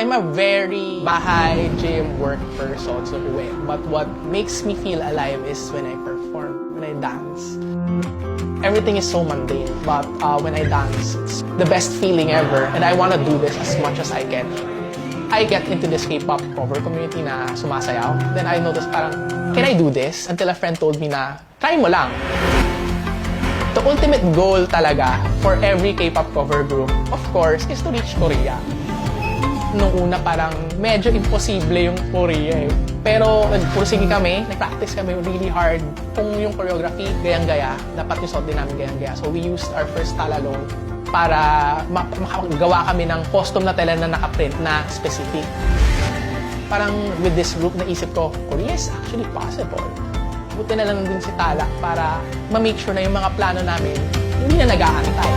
I'm a very bahay, gym, work person. So, but what makes me feel alive is when I perform, when I dance. Everything is so mundane, but when I dance, it's the best feeling ever. And I want to do this as much as I can. I get into this K-pop cover community na sumasayaw. Then I noticed parang, can I do this? Until a friend told me na, try mo lang. The ultimate goal talaga for every K-pop cover group, of course, is to reach Korea. Nung una parang medyo imposible yung Korea eh. Pero nagpursige kami, nag-practice kami really hard. Kung yung choreography, gayang-gaya, dapat yung suot din namin gayang-gaya. So we used our first talalong para makagawa kami ng costume na tela na nakaprint na specific. Parang with this group, naisip ko, Korea is actually possible. Buti na lang din si Tala para ma-make sure na yung mga plano namin hindi na nag-aantay.